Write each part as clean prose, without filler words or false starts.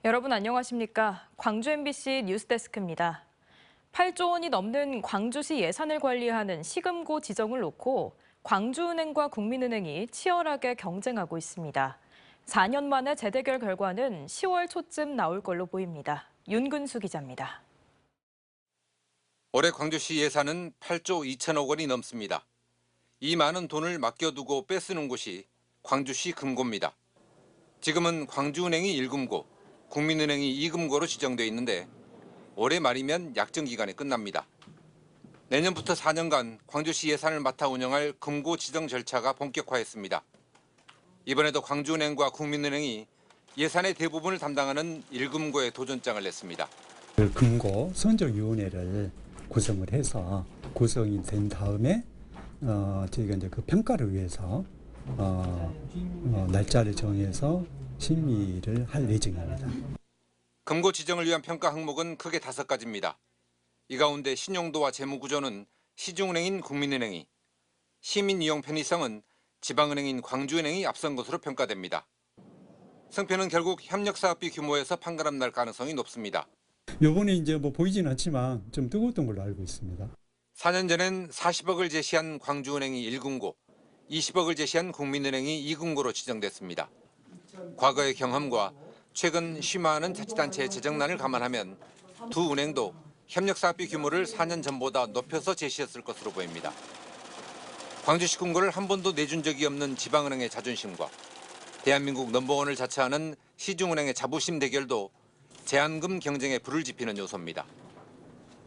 여러분 안녕하십니까? 광주 MBC 뉴스데스크입니다. 8조 원이 넘는 광주시 예산을 관리하는 시금고 지정을 놓고 광주은행과 국민은행이 치열하게 경쟁하고 있습니다. 4년 만에 재대결 결과는 10월 초쯤 나올 걸로 보입니다. 윤근수 기자입니다. 올해 광주시 예산은 8조 2천억 원이 넘습니다. 이 많은 돈을 맡겨두고 뺏쓰는 곳이 광주시 금고입니다. 지금은 광주은행이 1금고, 국민은행이 2금고로 지정돼 있는데 올해 말이면 약정 기간이 끝납니다. 내년부터 4년간 광주시 예산을 맡아 운영할 금고 지정 절차가 본격화했습니다. 이번에도 광주은행과 국민은행이 예산의 대부분을 담당하는 1금고에 도전장을 냈습니다. 금고 선정위원회를 구성을 해서 구성이 된 다음에 저희가 이제 그 평가를 위해서 날짜를 정해서 심의를 할 예정입니다. 금고 지정을 위한 평가 항목은 크게 5가지입니다. 이 가운데 신용도와 재무구조는 시중은행인 국민은행이, 시민 이용 편의성은 지방은행인 광주은행이 앞선 것으로 평가됩니다. 승패는 결국 협력사업비 규모에서 판가름 날 가능성이 높습니다. 요번에 이제 보이지는 않지만 좀 뜨거웠던 걸로 알고 있습니다. 4년 전엔 40억을 제시한 광주은행이 1금고, 20억을 제시한 국민은행이 2금고로 지정됐습니다. 과거의 경험과 최근 심화하는 자치단체의 재정난을 감안하면 두 은행도 협력사업비 규모를 4년 전보다 높여서 제시했을 것으로 보입니다. 광주시 금고를 한 번도 내준 적이 없는 지방은행의 자존심과 대한민국 넘버원을 자처하는 시중은행의 자부심 대결도 제한금 경쟁에 불을 지피는 요소입니다.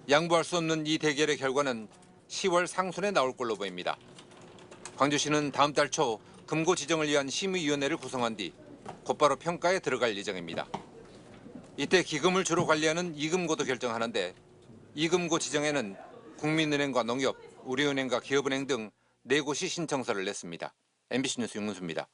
양보할 수 없는 이 대결의 결과는 10월 상순에 나올 걸로 보입니다. 광주시는 다음 달 초 금고 지정을 위한 심의위원회를 구성한 뒤 곧바로 평가에 들어갈 예정입니다. 이때 기금을 주로 관리하는 2금고도 결정하는데 2금고 지정에는 국민은행과 농협, 우리은행과 기업은행 등 4곳이 신청서를 냈습니다. MBC 뉴스 윤문수입니다.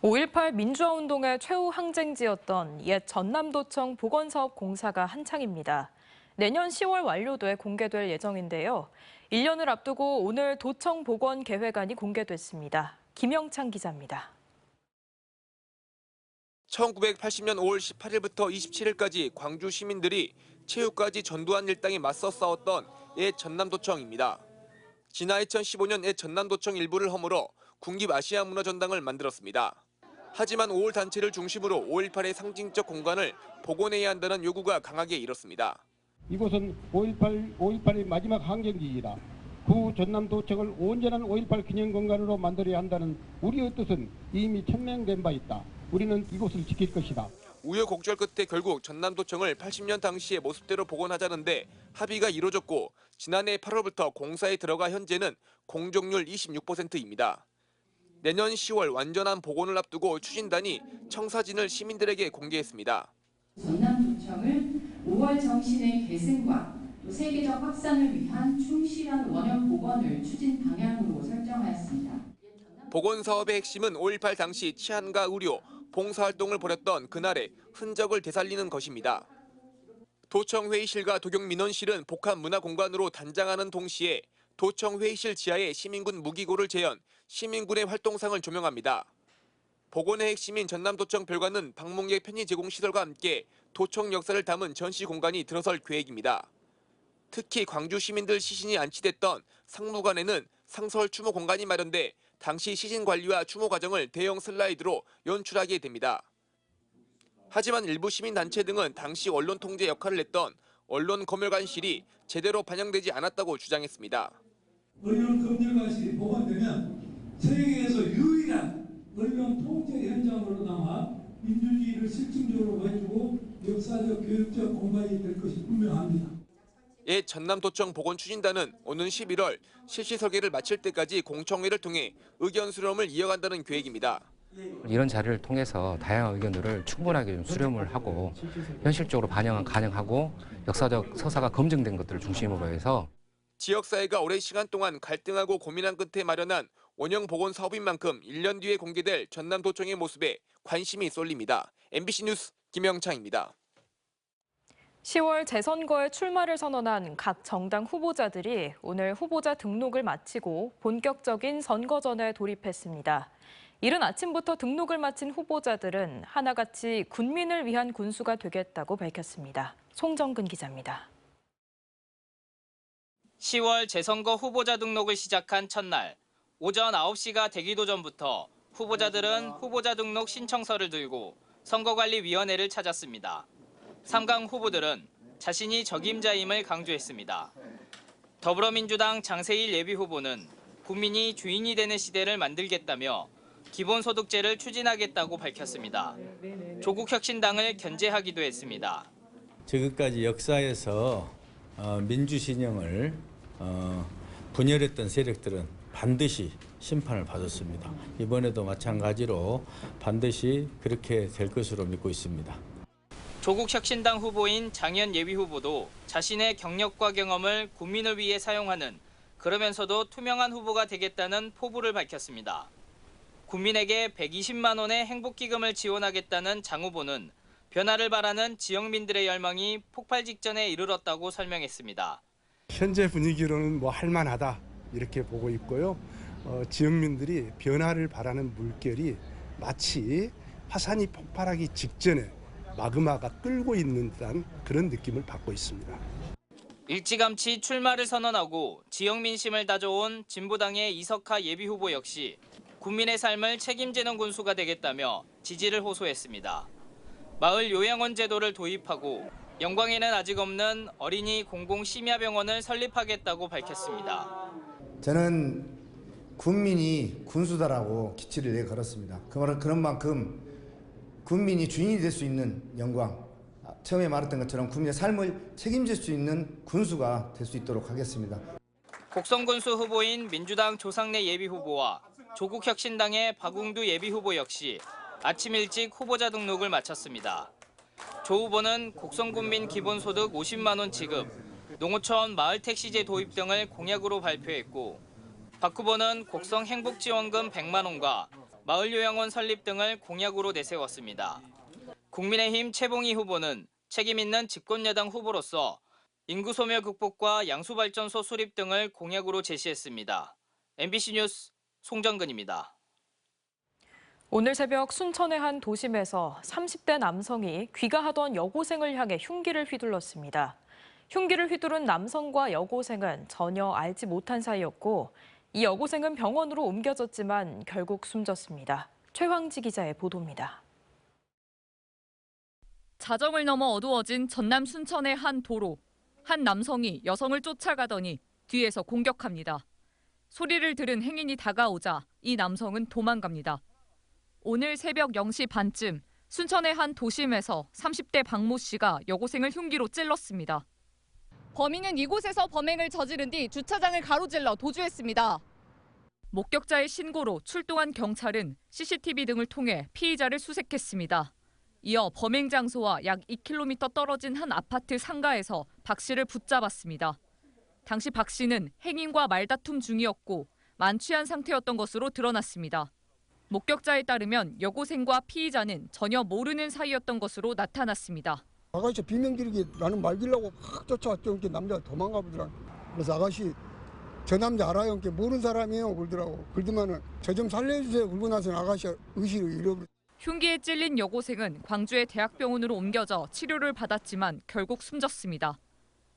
5.18 민주화운동의 최후 항쟁지였던 옛 전남도청 보건사업 공사가 한창입니다. 내년 10월 완료돼 공개될 예정인데요. 1년을 앞두고 오늘 도청 복원 계획안이 공개됐습니다. 김영창 기자입니다. 1980년 5월 18일부터 27일까지 광주 시민들이 체육까지 전두환 일당에 맞서 싸웠던 옛 전남도청입니다. 지난 2015년 옛 전남도청 일부를 허물어 국립 아시아 문화전당을 만들었습니다. 하지만 5월 단체를 중심으로 5.18의 상징적 공간을 복원해야 한다는 요구가 강하게 일었습니다. 이곳은 5.18의 마지막 항쟁지이다. 구 전남도청을 온전한 5.18 기념 공간으로 만들어야 한다는 우리의 뜻은 이미 천명된 바 있다. 우리는 이곳을 지킬 것이다. 우여곡절 끝에 결국 전남도청을 80년 당시의 모습대로 복원하자는데 합의가 이루어졌고 지난해 8월부터 공사에 들어가 현재는 공정률 26%입니다. 내년 10월 완전한 복원을 앞두고 추진단이 청사진을 시민들에게 공개했습니다. 전남도청을 5월 정신의 계승과 또 세계적 확산을 위한 충실한 원형 복원을 추진 방향으로 설정하였습니다. 복원 사업의 핵심은 5.18 당시 치안과 의료, 봉사활동을 벌였던 그날의 흔적을 되살리는 것입니다. 도청 회의실과 도경 민원실은 복합 문화공간으로 단장하는 동시에 도청 회의실 지하에 시민군 무기고를 재현 시민군의 활동상을 조명합니다. 복원의 핵심인 전남도청 별관은 방문객 편의 제공 시설과 함께 도청 역사를 담은 전시 공간이 들어설 계획입니다. 특히 광주 시민들 시신이 안치됐던 상무관에는 상설 추모 공간이 마련돼 당시 시신 관리와 추모 과정을 대형 슬라이드로 연출하게 됩니다. 하지만 일부 시민단체 등은 당시 언론 통제 역할을 했던 언론검열관실이 제대로 반영되지 않았다고 주장했습니다. 언론검열관실이 복원되면 세계에서 유일한 언론 통제 현장으로 남아 민주주의를 실증적으로 보여주고 역사적 교육적 공간이 될 것이 분명합니다. 옛 전남도청 복원 추진단은 오는 11월 실시 설계를 마칠 때까지 공청회를 통해 의견 수렴을 이어간다는 계획입니다. 이런 자료를 통해서 다양한 의견들을 충분하게 좀 수렴을 하고 현실적으로 반영하고 역사적 서사가 검증된 것들을 중심으로 해서 지역사회가 오랜 시간 동안 갈등하고 고민한 끝에 마련한 원형 복원 사업인 만큼 1년 뒤에 공개될 전남도청의 모습에 관심이 쏠립니다. MBC 뉴스 김영창입니다. 10월 재선거에 출마를 선언한 각 정당 후보자들이 오늘 후보자 등록을 마치고 본격적인 선거전에 돌입했습니다. 이른 아침부터 등록을 마친 후보자들은 하나같이 군민을 위한 군수가 되겠다고 밝혔습니다. 송정근 기자입니다. 10월 재선거 후보자 등록을 시작한 첫날, 오전 9시가 되기도 전부터 후보자들은 후보자 등록 신청서를 들고 선거관리위원회를 찾았습니다. 3강 후보들은 자신이 적임자임을 강조했습니다. 더불어민주당 장세일 예비후보는 국민이 주인이 되는 시대를 만들겠다며 기본소득제를 추진하겠다고 밝혔습니다. 조국혁신당을 견제하기도 했습니다. 지금까지 역사에서 민주신영을 분열했던 세력들은 반드시 심판을 받았습니다. 이번에도 마찬가지로 반드시 그렇게 될 것으로 믿고 있습니다. 조국혁신당 후보인 장현 예비후보도 자신의 경력과 경험을 국민을 위해 사용하는, 그러면서도 투명한 후보가 되겠다는 포부를 밝혔습니다. 국민에게 120만 원의 행복기금을 지원하겠다는 장 후보는 변화를 바라는 지역민들의 열망이 폭발 직전에 이르렀다고 설명했습니다. 현재 분위기로는 뭐 할만하다 이렇게 보고 있고요. 지역민들이 변화를 바라는 물결이 마치 화산이 폭발하기 직전에 마그마가 끓고 있는 듯한 그런 느낌을 받고 있습니다. 일찌감치 출마를 선언하고 지역 민심을 다져온 진보당의 이석하 예비후보 역시 국민의 삶을 책임지는 군수가 되겠다며 지지를 호소했습니다. 마을 요양원 제도를 도입하고 영광에는 아직 없는 어린이 공공심야병원을 설립하겠다고 밝혔습니다. 저는 군민이 군수다라고 기치를 내걸었습니다. 그런 만큼 군민이 주인이 될 수 있는 영광, 처음에 말했던 것처럼 국민의 삶을 책임질 수 있는 군수가 될 수 있도록 하겠습니다. 곡성군수 후보인 민주당 조상래 예비후보와 조국혁신당의 박웅두 예비후보 역시 아침 일찍 후보자 등록을 마쳤습니다. 조 후보는 곡성군민 기본소득 50만 원 지급, 농어촌 마을택시제 도입 등을 공약으로 발표했고, 박 후보는 곡성 행복지원금 100만 원과 마을요양원 설립 등을 공약으로 내세웠습니다. 국민의힘 최봉희 후보는 책임 있는 집권여당 후보로서 인구 소멸 극복과 양수발전소 수립 등을 공약으로 제시했습니다. MBC 뉴스 송정근입니다. 오늘 새벽 순천의 한 도심에서 30대 남성이 귀가하던 여고생을 향해 흉기를 휘둘렀습니다. 흉기를 휘두른 남성과 여고생은 전혀 알지 못한 사이였고, 이 여고생은 병원으로 옮겨졌지만 결국 숨졌습니다. 최황지 기자의 보도입니다. 자정을 넘어 어두워진 전남 순천의 한 도로. 한 남성이 여성을 쫓아가더니 뒤에서 공격합니다. 소리를 들은 행인이 다가오자 이 남성은 도망갑니다. 오늘 새벽 0시 반쯤 순천의 한 도심에서 30대 박모 씨가 여고생을 흉기로 찔렀습니다. 범인은 이곳에서 범행을 저지른 뒤 주차장을 가로질러 도주했습니다. 목격자의 신고로 출동한 경찰은 CCTV 등을 통해 피의자를 수색했습니다. 이어 범행 장소와 약 2km 떨어진 한 아파트 상가에서 박 씨를 붙잡았습니다. 당시 박 씨는 행인과 말다툼 중이었고 만취한 상태였던 것으로 드러났습니다. 목격자에 따르면 여고생과 피의자는 전혀 모르는 사이였던 것으로 나타났습니다. 아가씨 비명 지르기 나는 말기려고 확 쫓아왔죠. 이렇게 남자가 도망가 보더라고. 그래서 아가씨 저 남자 알아요. 이렇게 모르는 사람이에요. 그러더라고. 그러더만은 저 좀 살려주세요. 그러고 나서는 아가씨가 의식을 잃어버렸어요. 흉기에 찔린 여고생은 광주의 대학병원으로 옮겨져 치료를 받았지만 결국 숨졌습니다.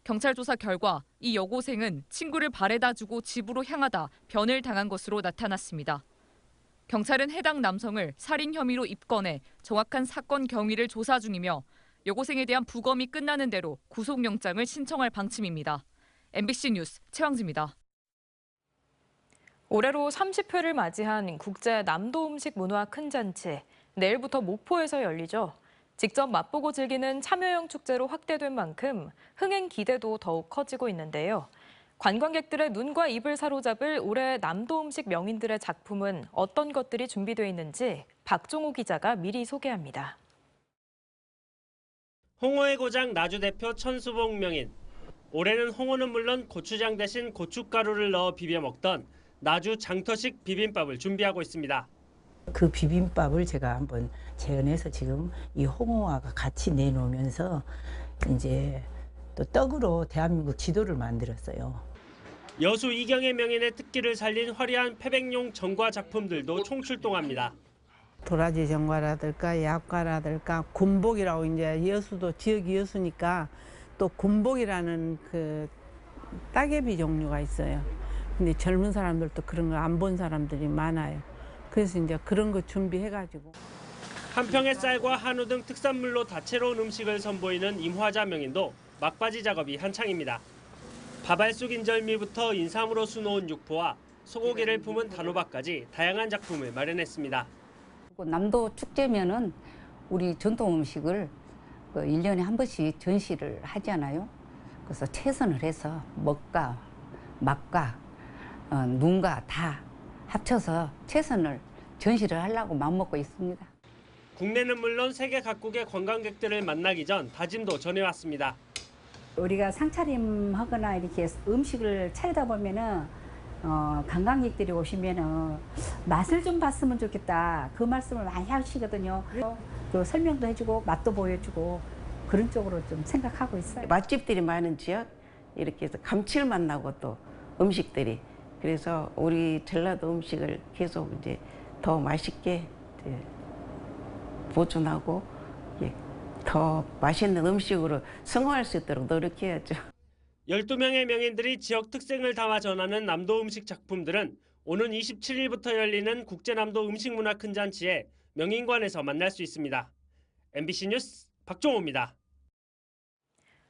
경찰 조사 결과 이 여고생은 친구를 발에다 주고 집으로 향하다 변을 당한 것으로 나타났습니다. 경찰은 해당 남성을 살인 혐의로 입건해 정확한 사건 경위를 조사 중이며 여고생에 대한 부검이 끝나는 대로 구속영장을 신청할 방침입니다. MBC 뉴스 최황지입니다. 올해로 30회를 맞이한 국제 남도 음식 문화 큰 잔치, 내일부터 목포에서 열리죠. 직접 맛보고 즐기는 참여형 축제로 확대된 만큼 흥행 기대도 더욱 커지고 있는데요. 관광객들의 눈과 입을 사로잡을 올해 남도 음식 명인들의 작품은 어떤 것들이 준비되어 있는지 박종호 기자가 미리 소개합니다. 홍어의 고장 나주 대표 천수복 명인. 올해는 홍어는 물론 고추장 대신 고춧가루를 넣어 비벼 먹던 나주 장터식 비빔밥을 준비하고 있습니다. 그 비빔밥을 제가 한번 재현해서 지금 이 홍어와 같이 내놓으면서 이제 또 떡으로 대한민국 지도를 만들었어요. 여수 이경의 명인의 특기를 살린 화려한 패백용 전과 작품들도 총출동합니다. 도라지 전과라든가 약과라든가 곰복이라고 이제 여수도 지역 여수니까 또 곰복이라는 그 따개비 종류가 있어요. 근데 젊은 사람들도 그런 거 안 본 사람들이 많아요. 그래서 이제 그런 거 준비해가지고. 한평의 쌀과 한우 등 특산물로 다채로운 음식을 선보이는 임화자 명인도 막바지 작업이 한창입니다. 밥알숙 인절미부터 인삼으로 수놓은 육포와 소고기를 품은 단호박까지 다양한 작품을 마련했습니다. 남도 축제면은 우리 전통 음식을 1년에 한 번씩 전시를 하잖아요. 그래서 최선을 해서 먹과 맛과 눈과 다 합쳐서 최선을 전시를 하려고 마음먹고 있습니다. 국내는 물론 세계 각국의 관광객들을 만나기 전 다짐도 전해왔습니다. 우리가 상차림하거나 이렇게 음식을 차리다 보면은 관광객들이 오시면은 맛을 좀 봤으면 좋겠다. 그 말씀을 많이 하시거든요. 그 설명도 해주고 맛도 보여주고 그런 쪽으로 좀 생각하고 있어요. 맛집들이 많은 지역 이렇게 해서 감칠맛 나고 또 음식들이 그래서 우리 전라도 음식을 계속 이제 더 맛있게 이제 보존하고 더 맛있는 음식으로 승화할 수 있도록 노력해야죠. 12명의 명인들이 지역 특색을 담아 전하는 남도 음식 작품들은 오는 27일부터 열리는 국제남도 음식문화 큰잔치에 명인관에서 만날 수 있습니다. MBC 뉴스 박종호입니다.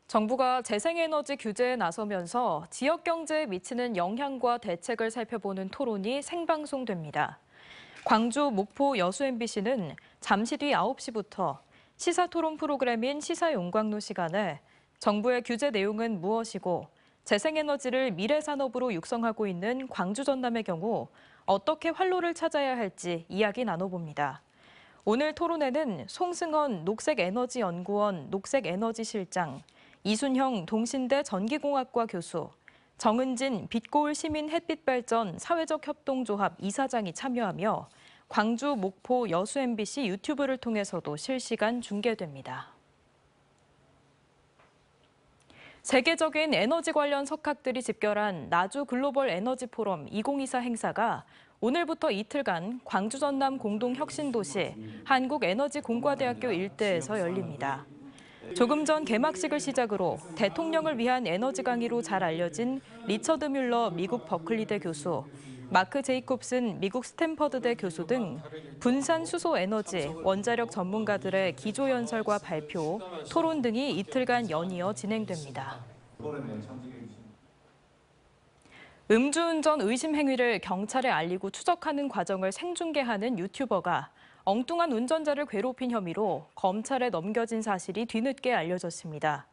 정부가 재생에너지 규제에 나서면서 지역 경제에 미치는 영향과 대책을 살펴보는 토론이 생방송됩니다. 광주, 목포, 여수 MBC는 잠시 뒤 9시부터 시사토론 프로그램인 시사용광로 시간에 정부의 규제 내용은 무엇이고 재생에너지를 미래산업으로 육성하고 있는 광주 전남의 경우 어떻게 활로를 찾아야 할지 이야기 나눠봅니다. 오늘 토론회는 송승헌 녹색에너지연구원 녹색에너지실장, 이순형 동신대 전기공학과 교수, 정은진 빛고울 시민 햇빛발전 사회적 협동조합 이사장이 참여하며 광주, 목포, 여수 MBC 유튜브를 통해서도 실시간 중계됩니다. 세계적인 에너지 관련 석학들이 집결한 나주 글로벌 에너지 포럼 2024 행사가 오늘부터 이틀간 광주 전남 공동혁신도시 한국에너지공과대학교 일대에서 열립니다. 조금 전 개막식을 시작으로 대통령을 위한 에너지 강의로 잘 알려진 리처드 뮬러 미국 버클리대 교수, 마크 제이콥슨 미국 스탠퍼드대 교수 등 분산 수소 에너지, 원자력 전문가들의 기조연설과 발표, 토론 등이 이틀간 연이어 진행됩니다. 음주운전 의심 행위를 경찰에 알리고 추적하는 과정을 생중계하는 유튜버가 엉뚱한 운전자를 괴롭힌 혐의로 검찰에 넘겨진 사실이 뒤늦게 알려졌습니다.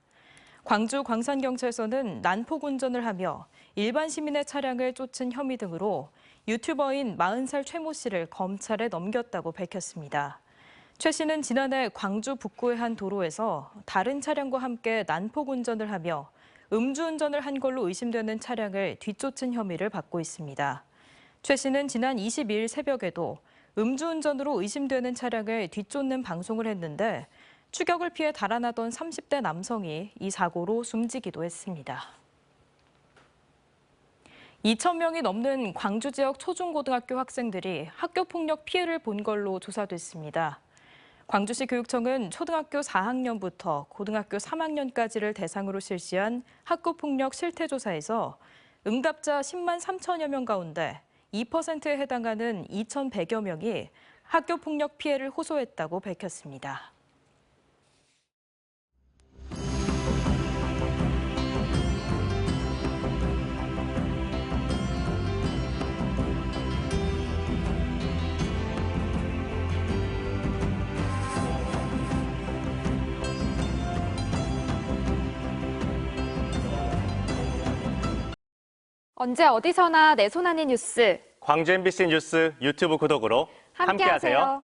광주 광산경찰서는 난폭 운전을 하며 일반 시민의 차량을 쫓은 혐의 등으로 유튜버인 40살 최 모 씨를 검찰에 넘겼다고 밝혔습니다. 최 씨는 지난해 광주 북구의 한 도로에서 다른 차량과 함께 난폭 운전을 하며 음주운전을 한 걸로 의심되는 차량을 뒤쫓은 혐의를 받고 있습니다. 최 씨는 지난 22일 새벽에도 음주운전으로 의심되는 차량을 뒤쫓는 방송을 했는데 추격을 피해 달아나던 30대 남성이 이 사고로 숨지기도 했습니다. 2,000명이 넘는 광주 지역 초중고등학교 학생들이 학교폭력 피해를 본 걸로 조사됐습니다. 광주시 교육청은 초등학교 4학년부터 고등학교 3학년까지를 대상으로 실시한 학교폭력 실태조사에서 응답자 10만 3천여 명 가운데 2%에 해당하는 2,100여 명이 학교폭력 피해를 호소했다고 밝혔습니다. 언제 어디서나 내 손 안의 뉴스. 광주 MBC 뉴스 유튜브 구독으로 함께하세요.